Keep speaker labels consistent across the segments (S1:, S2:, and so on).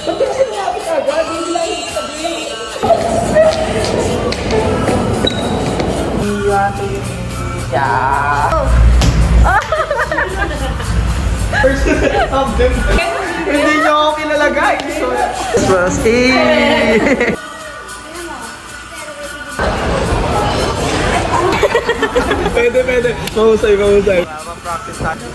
S1: Ba't yung sinabi ka agad? Hindi lang yung sabihin. Hindi nyo ako kilala guys. Plus A. Pwede. Mahusay. Practice natin.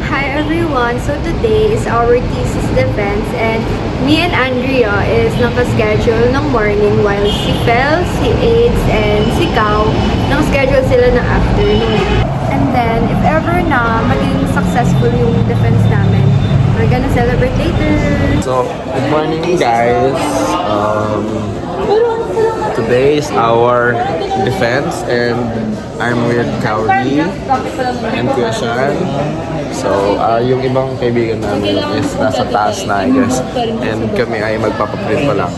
S2: Hi everyone! So today is our thesis defense and me and Andrea is naka-schedule ng morning while si Fel, si AIDS, and si Kao naka-schedule sila ng afternoon. And then, if ever na maging successful yung defense namin, we're gonna celebrate later!
S1: So, good morning guys. Today is our defense and I'm with Kauri and Kuya Shan. So, yung ibang kaibigan namin is nasa taas na, I guess. And kami ay magpapaprint pa lang.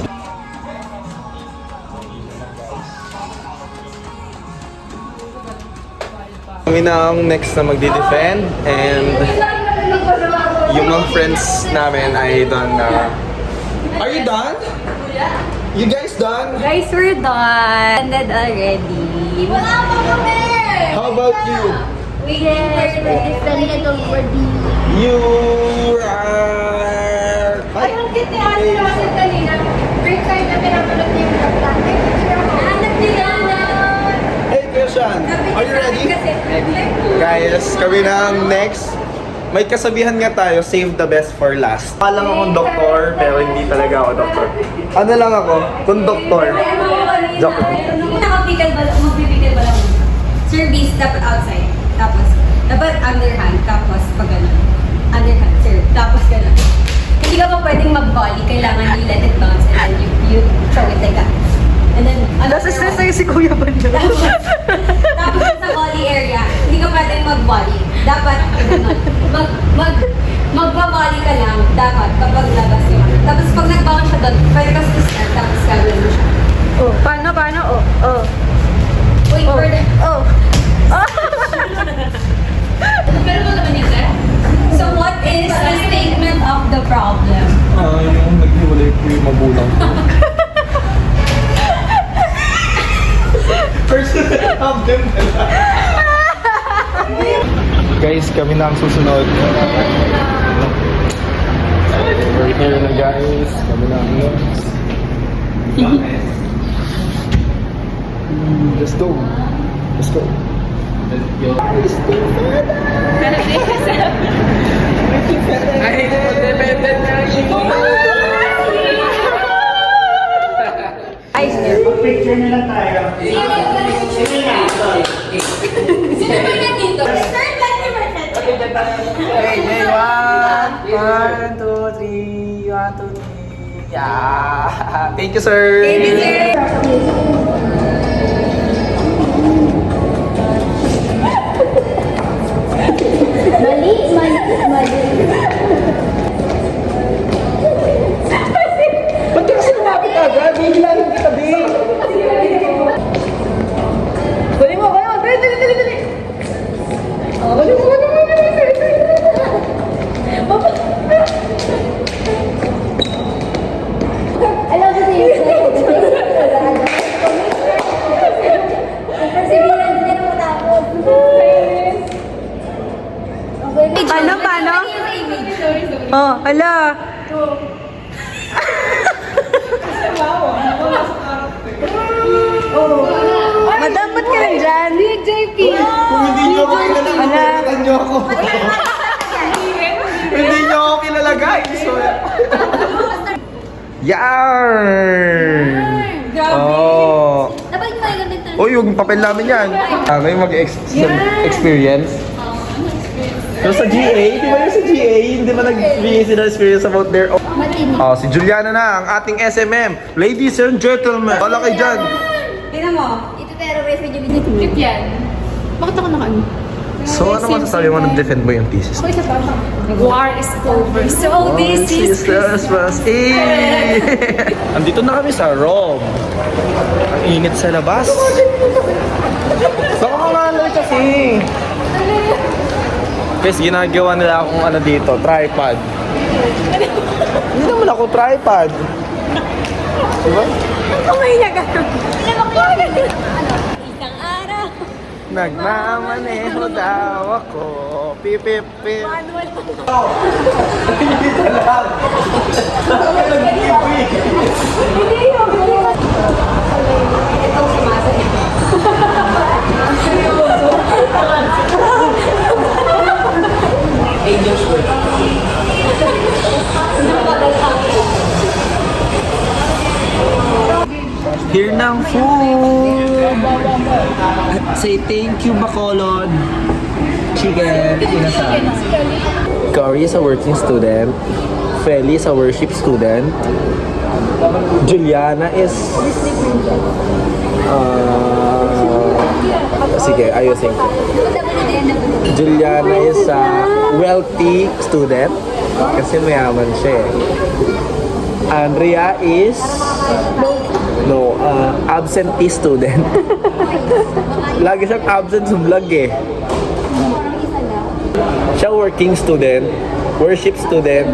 S1: Kami na ang next na magdi-defend and yung mga friends namin ay done na. Are you done? You guys done?
S2: Guys, we're done! Ended already!
S1: How about you?
S2: Yes, we're defended already!
S1: You are...
S2: Ay, ang cute ni Ate Rosa kanina. Break time na pinapanood niya yung kaplan. Ay, picture ako. Hanap nila na!
S1: Hey, Christian! Are you ready? Guys, kami na ang next. May kasabihan nga tayo, save the best for last. Palang akong doktor, pero hindi talaga ako doktor. Ano lang ako? Konduktor. Joke lang.
S3: Magbibigay ba lang? Service dapat outside. Tapos, dapat underhand. Tapos, pag gano'n. Underhand, sir. Tapos, gano'n. Hindi ka pa pwedeng mag-volley. Kailangan you let it bounce and then you throw it like that. And then,
S2: Nasa-stress na si Kuya Banyo.
S3: tapos sa volley area, hindi ka pwedeng mag-volley. Dapat, gano'n. Magpa-volley ka lang, dapat, kapag labas yun. Tapos, pag nag-bounce siya doon, pwede ka start, tapos gagawin mo siya.
S2: Oh, paano? Oh.
S3: Wait for the...
S2: Oh.
S3: Pero mo naman yun, sir? So, what is the statement of the problem?
S1: Yung naghiwalay ko yung magulang ko. Personal problem nila. Guys, kami na ang susunod. We're here na guys. Kami na ang next. Let's go. Ay, independent na picture nila tayo.
S3: Sino ba yan dito? Sir, let me represent.
S1: Hey, one, two, three. Yeah. Thank you, sir.
S3: Thank you, sir.
S1: Ba't yung sinabi ka agad? Hindi lang yung kitabi. Dali mo kayo. Dali. Dali mo.
S2: Alam ko sa'yo. Perseverance din ako tapos. Paano? Oh, hala. Madam, ba't ka lang dyan? JP.
S1: Kung hindi nyo ako kilala, kilala nyo ako. Hindi nyo ako kilala, guys. So, yarn! Oh.
S3: Dapat yung mga ganito.
S1: Uy, yung papel namin yan. Kayo mag-experience. So sa GA, di ba yung sa GA, hindi ba nag-bigay sila experience about their own? Oh, si Juliana na, ang ating SMM. Ladies and gentlemen, wala kayo dyan.
S3: Tingnan mo.
S2: Ito pero referee video.
S3: Tip yan.
S2: Bakit ako naka-ano?
S1: So, ano masasabi mo nang defend mo yung thesis?
S3: War is over. So this is
S1: Christmas Eve! Andito na kami sa Rome. Ang init sa labas. Saan ka nga kasi? Guys, ginagawa nila akong ano dito, tripod. Hindi naman ako tripod. Diba?
S3: kamay niya gano'n. Isang araw.
S1: Nagmamaneho daw ako. Pip, pip, pip.
S3: Manual pa. Itong sumasagot.
S1: Here ng food! Say thank you, Bacolod. Chicken. Inasal. Cory is a working student. Feli is a worship student. Juliana is... sige, ayusin ko. Juliana is a wealthy student. Kasi mayaman siya eh. Andrea is... No, absentee student. Lagi siyang absent sa vlog eh. Siya working student, worship student.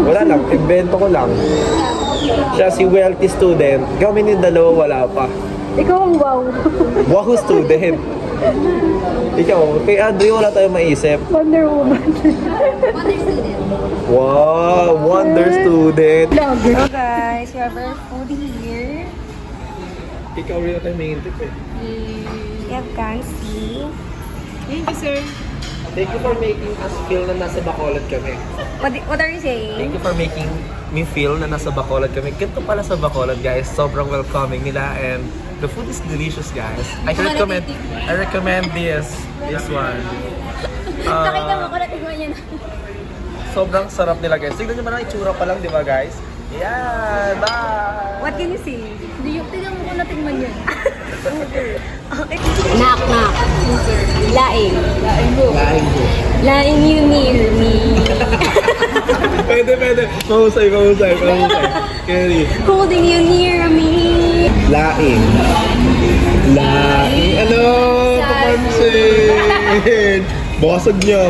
S1: Wala lang, invento ko lang. Siya si wealthy student. Kami ni dalawa wala pa.
S2: Ikaw ang wow.
S1: Wow student. Ikaw, kay Andre wala tayong maisip.
S2: Wonder Woman.
S1: Wow, wonder student.
S3: Hello guys, we have our food here.
S1: Ikaw rin na tayo may intip eh.
S3: We have Kansi.
S2: Thank you, sir.
S1: Thank you for making us feel na nasa Bacolod kami.
S3: What are you saying?
S1: Thank you for making me feel na nasa Bacolod kami. Ganito pala sa Bacolod, guys. Sobrang welcoming nila and the food is delicious, guys. I recommend this one.
S3: Nakita mo ko na tignan niya na.
S1: Sobrang sarap nila, guys. Tignan nyo man ang itsura pa lang, di ba, guys? Yan! Bye!
S3: What can you see? Tignan mo ko na tignan yun.
S2: Knock, knock.
S3: Laing.
S1: Laing ko.
S3: Laing you near me.
S1: Pwede. Mahusay. Carry.
S3: Holding you near me.
S1: Laing. Ano? Papansin! Basag niya.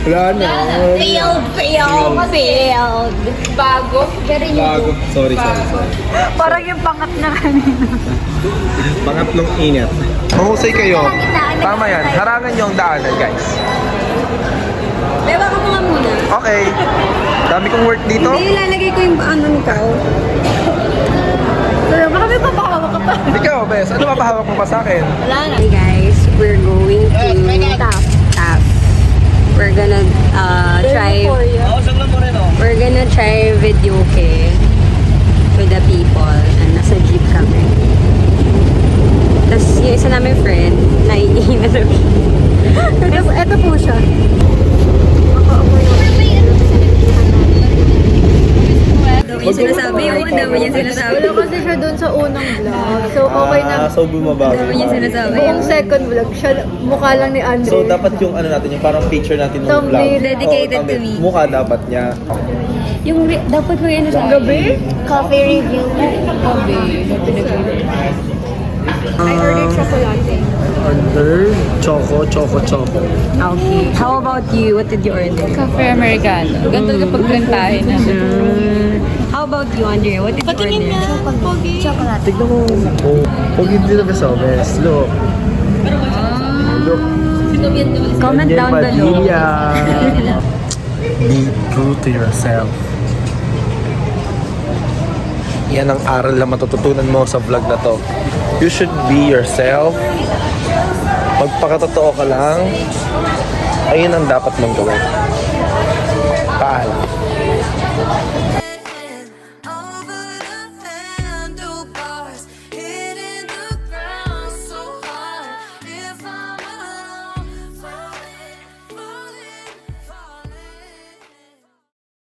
S1: Wala na.
S3: Failed. Bago. Very
S1: Bago. Sorry.
S2: Parang yung pangat na kanina.
S1: Pangatlong init. Mahusay kayo. Tama yan. Harangan niyo ang daanan, guys.
S3: Bewa ka mga muna.
S1: Okay. Dami kong work dito.
S3: Hindi, ilalagay ko yung ano nito.
S2: Pero baka may papakawa ka pa.
S1: Ikaw, Bes. Ano mapahawak mo pa sa akin?
S2: Wala na.
S3: Hey guys, we're going to tap. We're gonna try. We're gonna try video with the people and nasa jeep kami. Tapos yung isa namin friend, naiihi na sabi.
S2: Tapos eto po siya.
S3: Dami yung sinasabi, dami yung sinasabi.
S2: Wala kasi siya dun sa unang vlog. So okay na.
S1: So bumabago.
S3: Dami yung sinasabi.
S2: Buong second vlog, siya mukha lang ni Andre.
S1: So dapat yung ano natin, yung parang picture natin ng vlog.
S2: Thumbnail.
S3: Dedicated
S1: Oo,
S3: to me.
S1: Mukha dapat niya.
S3: Yung dapat may ano sa
S2: gabi?
S3: Coffee review.
S2: I ordered chocolate.
S1: Order choco.
S3: Okay. How about you? What did you order?
S4: Cafe Americano. Ganito ka pagplantahin na.
S3: How about you, Andrea? What did you order? Chocolate.
S1: Tignan mo. Oh, pag hindi na beso, Bes. Look. Look.
S3: Comment down below.
S1: Be true to yourself. Yan ang aral na matututunan mo sa vlog na to. You should be yourself. Magpakatotoo ka lang. Ayun ang dapat mong gawin. Paalam.